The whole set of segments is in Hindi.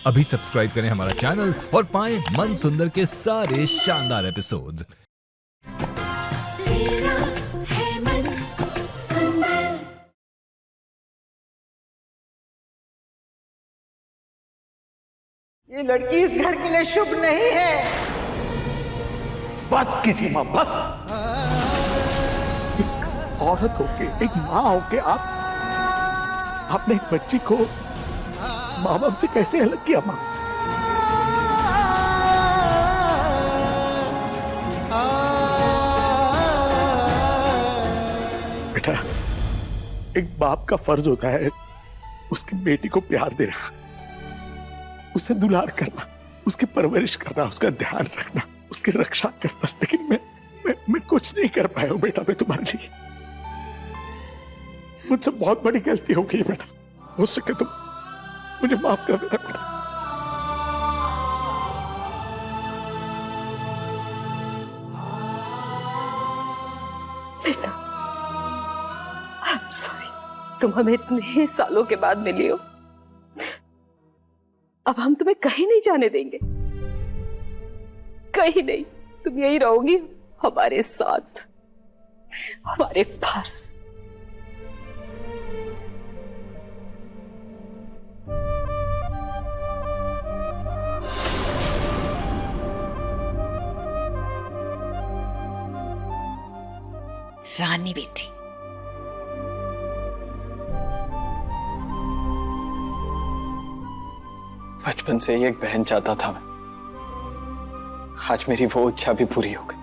अभी सब्सक्राइब करें हमारा चैनल और पाएं मन सुंदर के सारे शानदार एपिसोड्स। तेरा है मन सुंदर। ये लड़की इस घर के लिए शुभ नहीं है। बस कीजिए मां, बस। एक औरत होके, एक माँ होके आपने एक बच्ची को माँ बाप से कैसे अलग किया मां? बेटा, एक बाप का फर्ज होता है उसकी बेटी को प्यार देना, उसे दुलार करना, उसकी परवरिश करना, उसका ध्यान रखना, उसकी रक्षा करना। लेकिन मैं कुछ नहीं कर पाया हूं बेटा, मैं तुम्हारे लिए। मुझसे बहुत बड़ी गलती हो गई बेटा, हो सके तो मुझे माफ कर देना बेटा। बेटा, I'm sorry, तुम हमें इतने ही सालों के बाद मिली हो। अब हम तुम्हें कहीं नहीं जाने देंगे, कहीं नहीं। तुम यही रहोगी हमारे साथ, हमारे पास। रानी बेटी, बचपन से ही एक बहन चाहता था मैं। आज मेरी वो इच्छा भी पूरी हो गई।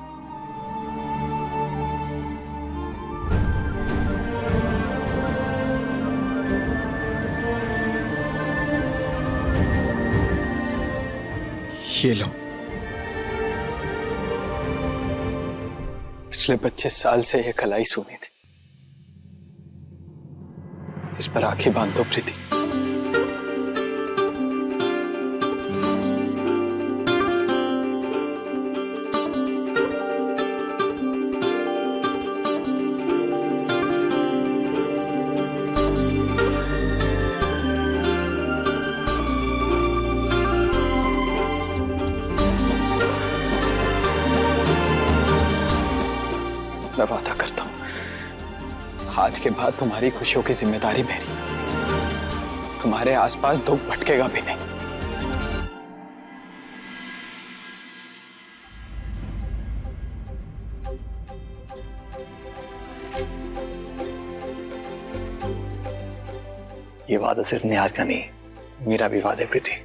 ये लो, पिछले 25 साल से ये कलाई सुनी थी। इस पर राखी बांध दो प्रीति। मैं वादा करता हूं, आज के बाद तुम्हारी खुशियों की जिम्मेदारी मेरी। तुम्हारे आसपास दुख भटकेगा भी नहीं। ये वादा सिर्फ निहार का नहीं, मेरा भी वादा है प्रीति।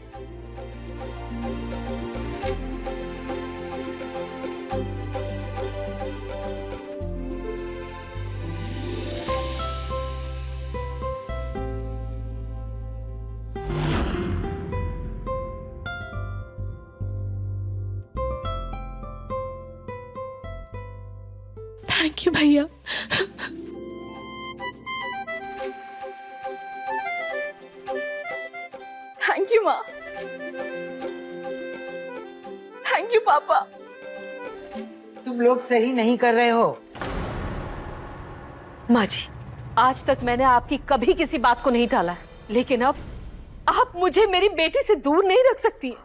थैंक यू भैया। थैंक यू माँ, थैंक यू पापा। तुम लोग सही नहीं कर रहे हो। माँ जी, आज तक मैंने आपकी कभी किसी बात को नहीं टाला है, लेकिन अब आप मुझे मेरी बेटी से दूर नहीं रख सकती हैं।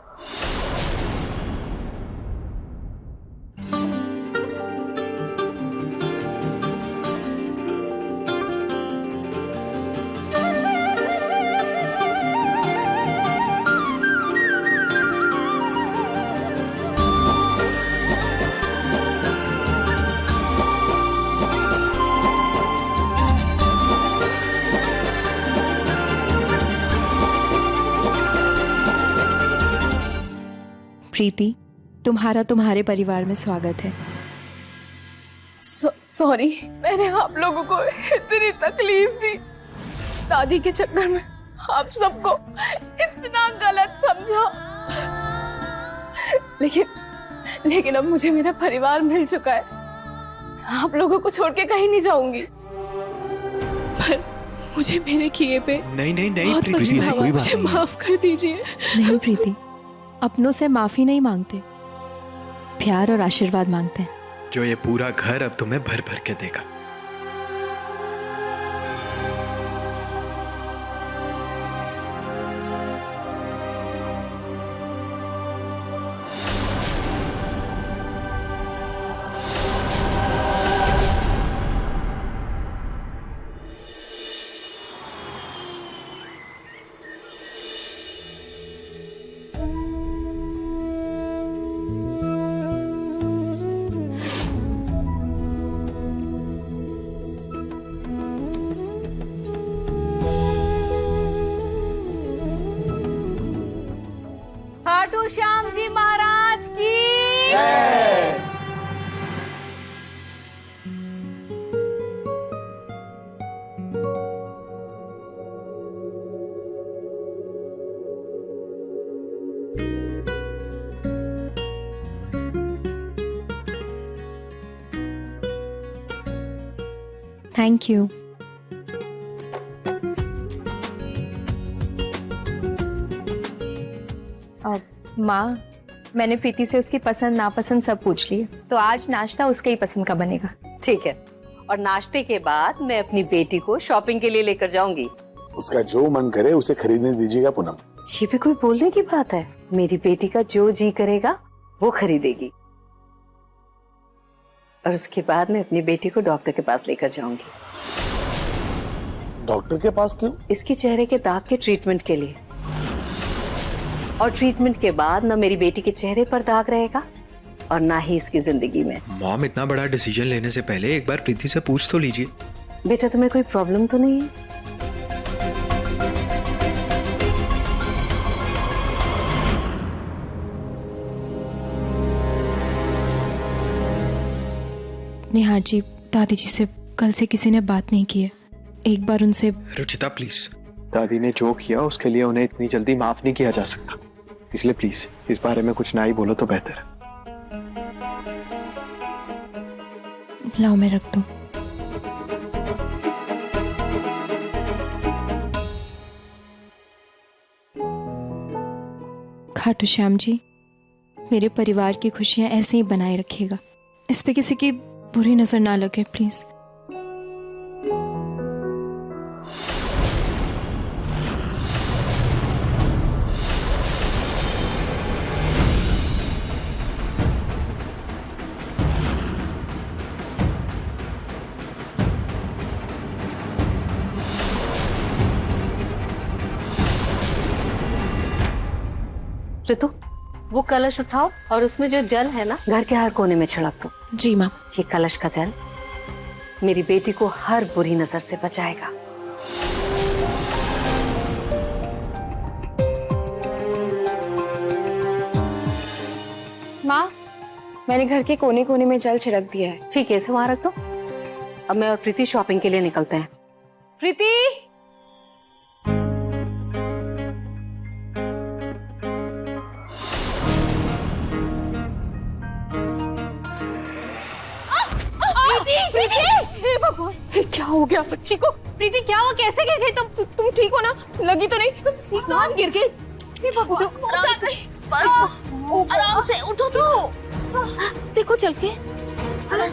प्रीति, तुम्हारा तुम्हारे परिवार में स्वागत है। सॉरी, मैंने आप लोगों को इतनी तकलीफ दी। दादी के चक्कर में आप सबको इतना गलत समझा। लेकिन अब मुझे मेरा परिवार मिल चुका है। आप लोगों को छोड़ के कहीं नहीं जाऊंगी। पर मुझे मेरे किए पे नहीं बहुत प्रीति, पछतावा है। कोई बात मुझे नहीं। माफ कर दीजिए। नहीं प्रीति, अपनों से माफी नहीं मांगते, प्यार और आशीर्वाद मांगते हैं। जो ये पूरा घर अब तुम्हें भर भर के देगा। खाटू श्याम जी महाराज की थैंक यू। माँ, मैंने प्रीति से उसकी पसंद नापसंद सब पूछ ली है, तो आज नाश्ता उसके ही पसंद का बनेगा। ठीक है, और नाश्ते के बाद मैं अपनी बेटी को शॉपिंग के लिए लेकर जाऊंगी। उसका जो मन करे उसे खरीदने दीजिएगा पूनम। ये भी कोई बोलने की बात है? मेरी बेटी का जो जी करेगा वो खरीदेगी, और उसके बाद मैं अपनी बेटी को डॉक्टर के पास लेकर जाऊंगी। डॉक्टर के पास क्यों? इसके चेहरे के दाग के ट्रीटमेंट के लिए, और ट्रीटमेंट के बाद ना मेरी बेटी के चेहरे पर दाग रहेगा और ना ही इसकी जिंदगी में। मॉम, इतना बड़ा डिसीजन लेने से पहले एक बार प्रीति से पूछ तो लीजिए। बेटा, तुम्हें कोई प्रॉब्लम तो नहीं है? निहार जी, दादी जी से कल से किसी ने बात नहीं की है। एक बार उनसे। रुचिता प्लीज, दादी ने जो किया उसके लिए उन्हें इतनी जल्दी माफ नहीं किया जा सकता, इसलिए प्लीज इस बारे में कुछ ना ही बोलो तो बेहतर है। लाओ, मैं रख दूं। खाटू श्याम जी, मेरे परिवार की खुशियां ऐसे ही बनाए रखिएगा। इस पे किसी की बुरी नजर ना लगे प्लीज। ऋतु, वो कलश उठाओ और उसमें जो जल है ना, घर के हर कोने में छिड़क दो। जी माँ। ये कलश का जल मेरी बेटी को हर बुरी नजर से बचाएगा। माँ, मैंने घर के कोने कोने में जल छिड़क दिया है। ठीक है, इसे वहां रख दो। अब मैं और प्रीति शॉपिंग के लिए निकलते हैं। प्रीति, क्या हो गया बच्ची को? प्रीति, क्या हुआ? कैसे गिर गई तुम ठीक हो ना? लगी तो नहीं? भगवान, गिर गई। आराम से, बस आराम से उठो तो। देखो चल के। अरे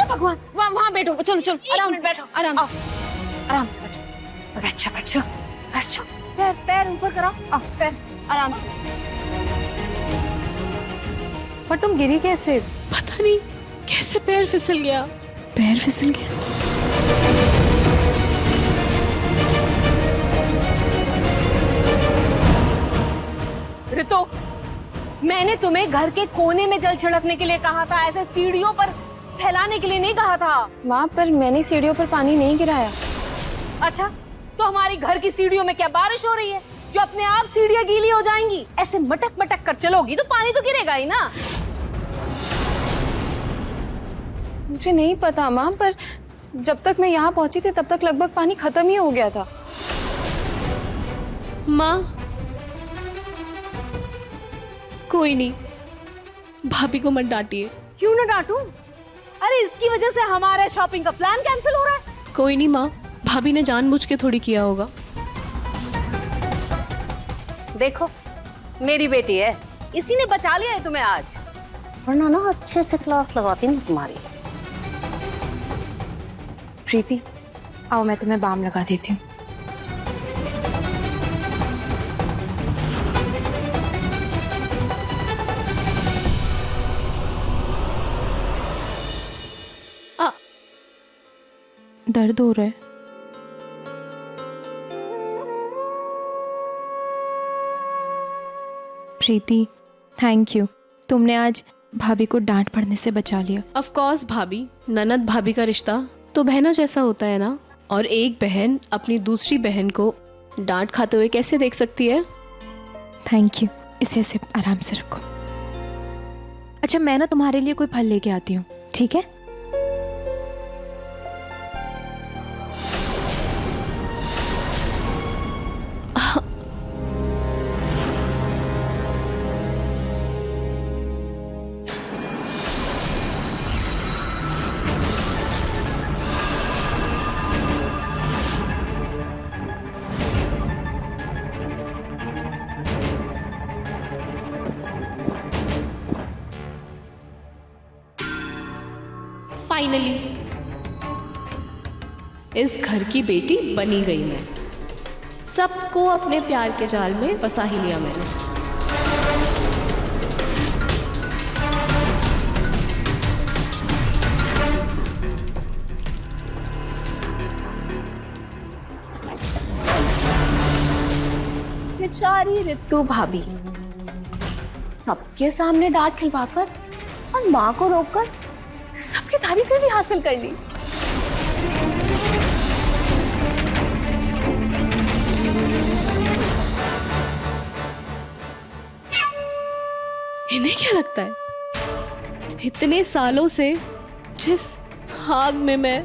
भगवान, वहाँ बैठो। चलो चलो, आराम से बैठो। आराम से बैठो। बैठ जाओ। पैर ऊपर कराओ। पैर आराम से। पर तुम गिरी कैसे? पता नहीं कैसे पैर फिसल गया। पैर फिसल गया? ऋतु, मैंने तुम्हें घर के कोने में जल छिड़कने के लिए कहा था, ऐसे सीढ़ियों पर फैलाने के लिए नहीं कहा था। माँ, पर मैंने सीढ़ियों पर पानी नहीं गिराया। अच्छा, तो हमारी घर की सीढ़ियों में क्या बारिश हो रही है जो अपने आप सीढ़ियां गीली हो जाएंगी? ऐसे मटक मटक कर चलोगी तो पानी तो गिरेगा ही ना। मुझे नहीं पता माँ, पर जब तक मैं यहाँ पहुंची थी तब तक लगभग पानी खत्म ही हो गया था। माँ, कोई नहीं, भाभी को मत डांटिए। क्यों ना डांटूं? अरे इसकी वजह से हमारा शॉपिंग का प्लान कैंसिल हो रहा है। कोई नहीं माँ, भाभी ने जानबूझ के थोड़ी किया होगा। देखो, मेरी बेटी है, इसी ने बचा लिया है तुम्हें आज, वरना ना अच्छे से क्लास लगाती ना तुम्हारी। प्रीति, आओ मैं तुम्हें बाम लगा देती हूँ। दर्द हो रहा है। प्रीति, थैंक यू, तुमने आज भाभी को डांट पड़ने से बचा लिया। ऑफ कोर्स भाभी, ननद भाभी का रिश्ता तो बहनों जैसा होता है ना, और एक बहन अपनी दूसरी बहन को डांट खाते हुए कैसे देख सकती है? Thank you. इसे इसे आराम से रखो। अच्छा मैं ना तुम्हारे लिए कोई फल लेके आती हूँ, ठीक है? फाइनली इस घर की बेटी बनी गई मैं। सबको अपने प्यार के जाल में फंसा ही लिया मैंने। बेचारी रितु भाभी सबके सामने डांट खिलवाकर और माँ को रोककर सबकी तारीफें भी हासिल कर ली। इन्हें क्या लगता है इतने सालों से जिस आग में मैं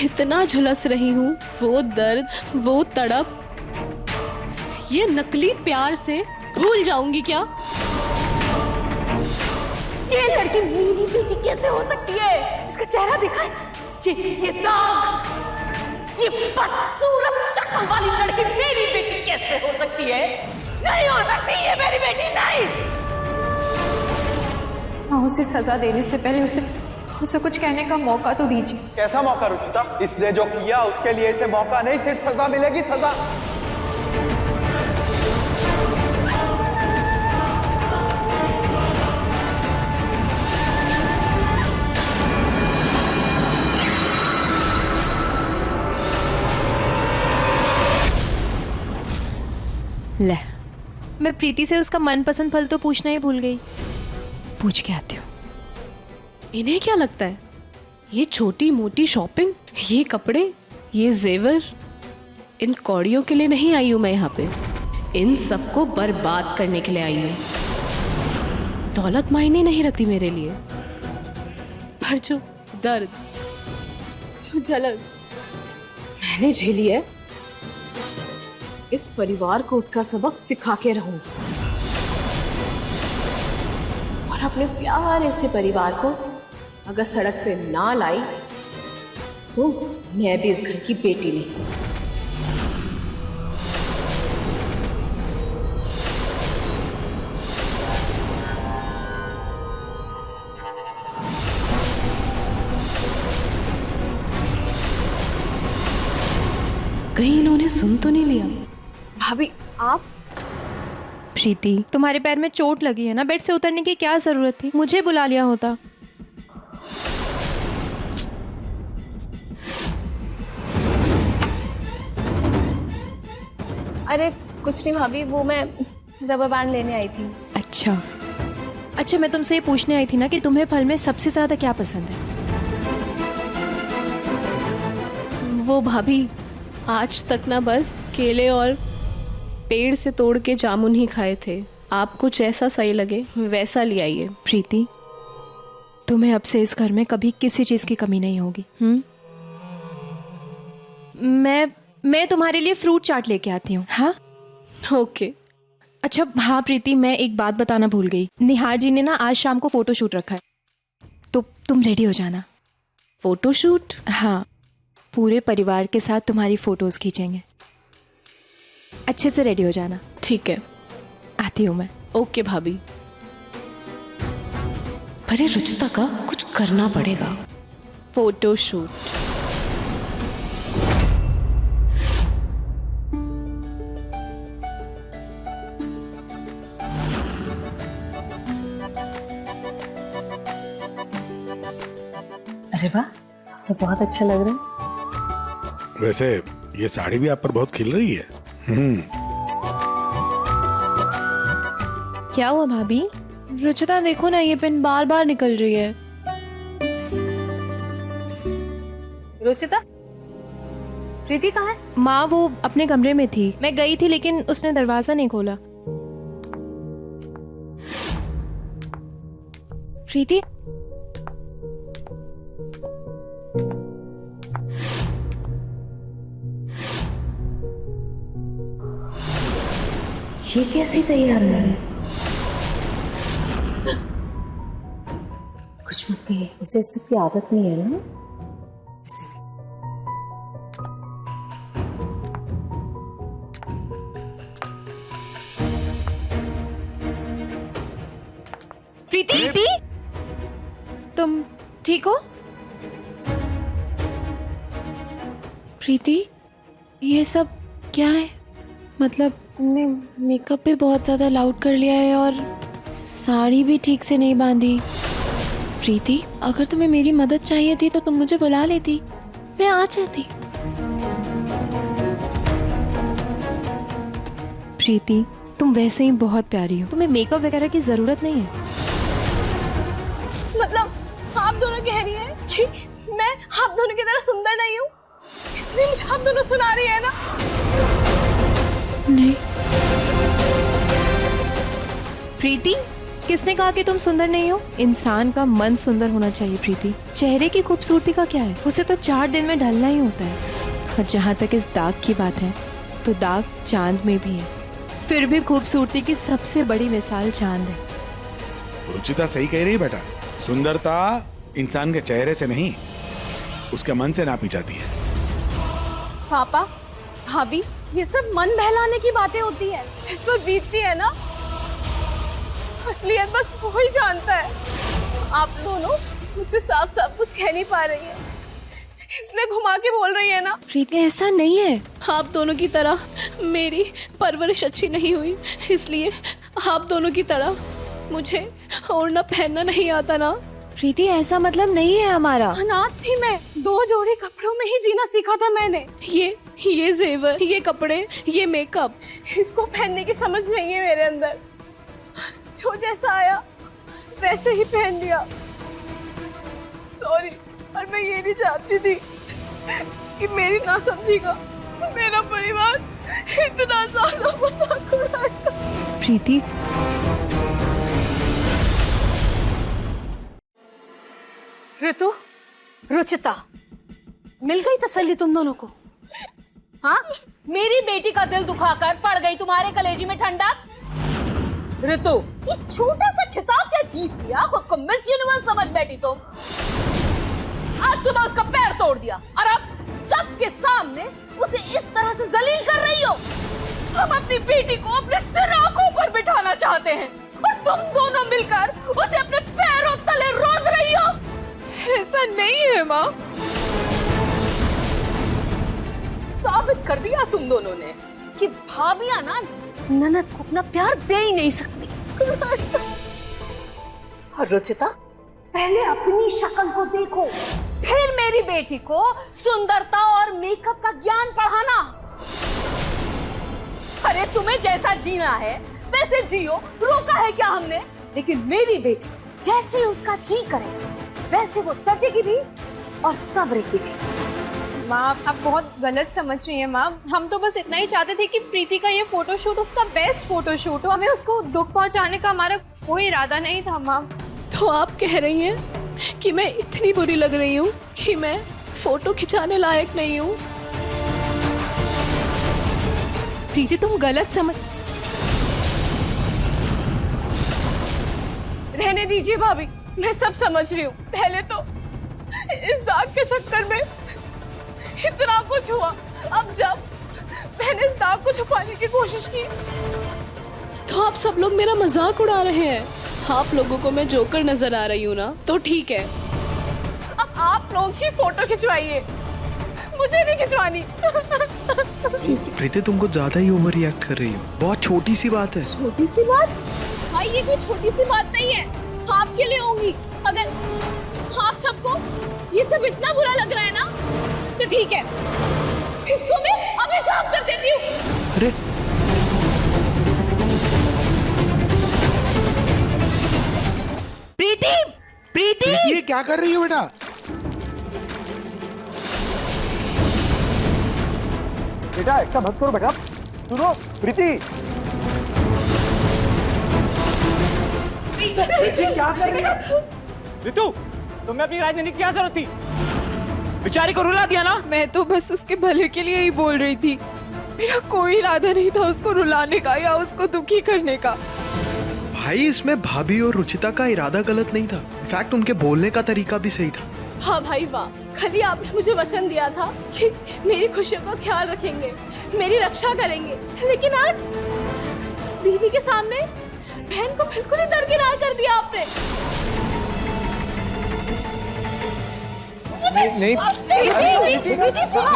इतना झुलस रही हूँ, वो दर्द, वो तड़प, ये नकली प्यार से भूल जाऊंगी क्या? ये लड़की मेरी बेटी कैसे हो सकती है? इसका चेहरा देखा है? ये दाग, ये बदसूरत शक्ल वाली लड़की मेरी बेटी कैसे हो सकती है? नहीं हो सकती ये मेरी बेटी, नहीं। हाँ, उसे सजा देने से पहले उसे कुछ कहने का मौका तो दीजिए। कैसा मौका रुचिता? इसने जो किया उसके लिए इसे मौका नहीं, सिर्फ सजा मिलेगी, सजा। ले, मैं प्रीति से उसका मनपसंद फल तो पूछना ही भूल गई। पूछ के आती हूँ। इन्हें क्या लगता है ये छोटी मोटी शॉपिंग, ये कपड़े, ये जेवर, इन कौड़ियों के लिए नहीं आई हूं मैं यहाँ पे। इन सबको बर्बाद करने के लिए आई हूँ। दौलत मायने नहीं रखती मेरे लिए, पर जो दर्द, जो जलन मैंने झेली है, इस परिवार को उसका सबक सिखा के रहूंगी। और अपने प्यारे से परिवार को अगर सड़क पे ना लाई तो मैं भी इस घर की बेटी नहीं। कहीं इन्होंने सुन तो नहीं लिया? भाभी आप? प्रीति, तुम्हारे पैर में चोट लगी है ना, बेड से उतरने की क्या जरूरत थी? मुझे बुला लिया होता। अरे कुछ नहीं भाभी, वो मैं रबर बैंड लेने आई थी। अच्छा, मैं तुमसे ये पूछने आई थी ना कि तुम्हें फल में सबसे ज्यादा क्या पसंद है? वो भाभी आज तक ना बस केले और पेड़ से तोड़ के जामुन ही खाए थे। आप कुछ ऐसा सही लगे वैसा ले आइए। प्रीति, तुम्हें अब से इस घर में कभी किसी चीज की कमी नहीं होगी। मैं तुम्हारे लिए फ्रूट चाट लेके आती हूँ। हाँ ओके। अच्छा हाँ प्रीति, मैं एक बात बताना भूल गई। निहार जी ने ना आज शाम को फोटो शूट रखा है, तो तुम रेडी हो जाना। Photo shoot? हाँ, पूरे परिवार के साथ तुम्हारी फोटोज खींचेंगे। अच्छे से रेडी हो जाना। ठीक है, आती हूँ मैं। ओके भाभी। पर रुचिता का कुछ करना पड़ेगा। Photo shoot. अरे वाह, तो बहुत अच्छा लग रहा है। वैसे ये साड़ी भी आप पर बहुत खिल रही है। क्या हुआ भाभी? रुचिता देखो ना, ये पिन बार बार निकल रही है। रुचिता, प्रीति कहाँ है? माँ वो अपने कमरे में थी, मैं गई थी लेकिन उसने दरवाजा नहीं खोला। प्रीति, ये कैसी तैयार है? कुछ मत कहिए, उसे इस सब की आदत नहीं है ना, इसलिए। प्रीति, तुम ठीक हो? प्रीति, ये सब क्या है? मतलब तुमने मेकअप भी बहुत ज्यादा लाउड कर लिया है और साड़ी भी ठीक से नहीं बांधी। प्रीति, अगर तुम्हें मेरी मदद चाहिए थी तो तुम मुझे बुला लेती, मैं आ जाती। प्रीति, तुम वैसे ही बहुत प्यारी हो, तुम्हें मेकअप वगैरह की जरूरत नहीं है। मतलब आप दोनों कह रही हैं कि मैं आप दोनों की तरह सुंदर नहीं हूँ, इसलिए मुझे आप दोनों सुना रही है ना? नहीं प्रीति, किसने कहा कि तुम सुंदर नहीं हो? इंसान का मन सुंदर होना चाहिए प्रीति। चेहरे की खूबसूरती का क्या है, उसे तो 4 दिन में ढलना ही होता है। और जहाँ तक इस दाग की बात है तो दाग चांद में भी है, फिर भी खूबसूरती की सबसे बड़ी मिसाल चांद है। रुचिता सही कह रही है बेटा, सुंदरता इंसान के चेहरे से नहीं, उसके मन से नापी जाती है। पापा, भाभी, ये सब मन बहलाने की बातें होती है जिस पर बीतती है ना, असलियत बस वो ही जानता है। आप दोनों मुझसे साफ साफ कुछ कह नहीं पा रही है, इसलिए घुमा के बोल रही है ना। प्रीति, ऐसा नहीं है। आप दोनों की तरह मेरी परवरिश अच्छी नहीं हुई, इसलिए आप दोनों की तरह मुझे ओढ़ना पहनना नहीं आता ना। प्रीति, ऐसा मतलब नहीं है हमारा। अनाथ थी मैं, 2 जोड़ी कपड़ों में ही जीना सीखा था मैंने। ये जेवर, ये कपड़े, ये मेकअप, इसको पहनने की समझ नहीं है मेरे अंदर। जो जैसा आया वैसे ही पहन लिया। सॉरी, और मैं ये नहीं चाहती थी कि मेरी नासमझी का मेरा परिवार इतना ज्यादा मजाक उड़ाएगा। प्रीति, ऋतु, रुचिता, मिल गई तसल्ली तुम दोनों को? हाँ, मेरी बेटी का दिल दुखाकर पड़ गई तुम्हारे कलेजी में ठंडक? ऋतु, ये छोटा सा खिताब क्या जीत लिया, खुद को मिस यूनिवर्स समझ बैठी तुम। आज सुबह उसका पैर तोड़ दिया और अब सबके सामने उसे इस तरह से जलील कर रही हो। हम अपनी बेटी को अपने सिर आंखों पर बिठाना चाहते हैं और तुम दोनों मिलकर उसे अपने पैरों तले रोंद रही हो। ऐसा नहीं है माँ। साबित कर दिया तुम दोनों ने कि भाभियां ना ननद को अपना प्यार दे ही नहीं सकती। और रुचिता, पहले अपनी शक्ल को देखो, फिर मेरी बेटी को सुंदरता और मेकअप का ज्ञान पढ़ाना। अरे तुम्हें जैसा जीना है वैसे जियो, रोका है क्या हमने? लेकिन मेरी बेटी जैसे उसका जी करेगा वैसे वो सजेगी भी और सवरेगी भी। माँ, आप बहुत गलत समझ रही हैं माँ। हम तो बस इतना ही चाहते थे कि प्रीति का ये फोटोशूट उसका बेस्ट फोटोशूट हो, हमें उसको दुख पहुंचाने का हमारा कोई इरादा नहीं था माँ। तो आप कह रही हैं कि मैं इतनी बुरी लग रही हूँ कि मैं फोटो खिंचाने लायक नहीं हूँ? प्रीति, तुम गलत समझ। रहने दीजिए भाभी, मैं सब समझ रही हूँ। पहले तो इस दाग के चक्कर में इतना कुछ हुआ, अब जब मैंने इस दाग को छुपाने की कोशिश की तो आप सब लोग मेरा मजाक उड़ा रहे हैं। आप लोगों को मैं जोकर नजर आ रही हूँ ना, तो ठीक है। अब आप लोग ही फोटो खिंचवाइए, मुझे नहीं खिंचवानी। प्रीति, तुम कुछ ज्यादा ही ओवर रिएक्ट कर रही हो, बहुत छोटी सी बात है। छोटी सी बात? भाई, ये कोई छोटी सी बात नहीं है, आपके लिए होंगी। अगर आप सबको ये सब इतना बुरा लग रहा है ना, तो ठीक है, इसको मैं अभी साफ कर देती हूँ। अरे प्रीति, प्रीति, ये क्या कर रही हो बेटा? बेटा ऐसा मत करो बेटा, सुनो प्रीति। प्रीति क्या कर रही है? रितु, तुमने अपनी राजनीति की क्या जरूरत थी? बेचारी को रुला दिया ना। मैं तो बस उसके भले के लिए ही बोल रही थी। मेरा कोई इरादा नहीं था उसको रुलाने का या उसको दुखी करने का। भाई इसमें भाभी और रुचिता का इरादा गलत नहीं था, इनफैक्ट उनके बोलने का तरीका भी सही था। हाँ भाई वाह, खाली आपने मुझे वचन दिया था कि मेरी खुशियों का ख्याल रखेंगे, मेरी रक्षा करेंगे, लेकिन आज बीवी के सामने बहन को बिल्कुल ही दरकिनार कर दिया आपने। नहीं, प्रीति सुनो,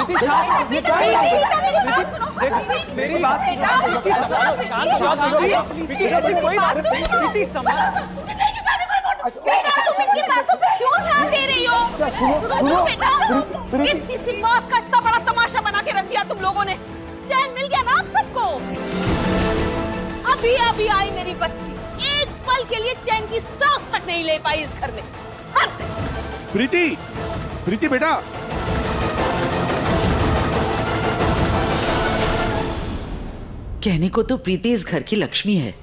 मेरी बात बेटा, तुम इनकी बातों पे क्यों ध्यान दे रही हो? सुनो बेटा, इतनी सी बात का इतना बड़ा तमाशा बना के रख दिया तुम लोगों ने। चैन मिल गया ना आप सबको? अभी अभी आई मेरी बच्ची, एक पल के लिए चैन की सांस तक नहीं ले पाई इस घर में। प्रीति, प्रीति बेटा, कहने को तो प्रीति इस घर की लक्ष्मी है,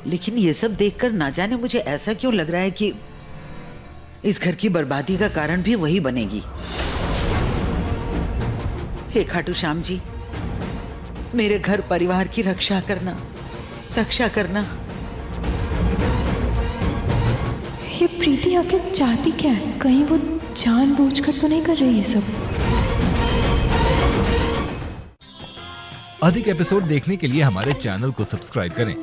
लेकिन ये सब देखकर ना जाने मुझे ऐसा क्यों लग रहा है कि इस घर की बर्बादी का कारण भी वही बनेगी। हे खाटू श्याम जी, मेरे घर परिवार की रक्षा करना, रक्षा करना। ये प्रीति आखिर चाहती क्या है? कहीं वो जानबूझकर तो नहीं कर रही ये सब? अधिक एपिसोड देखने के लिए हमारे चैनल को सब्सक्राइब करें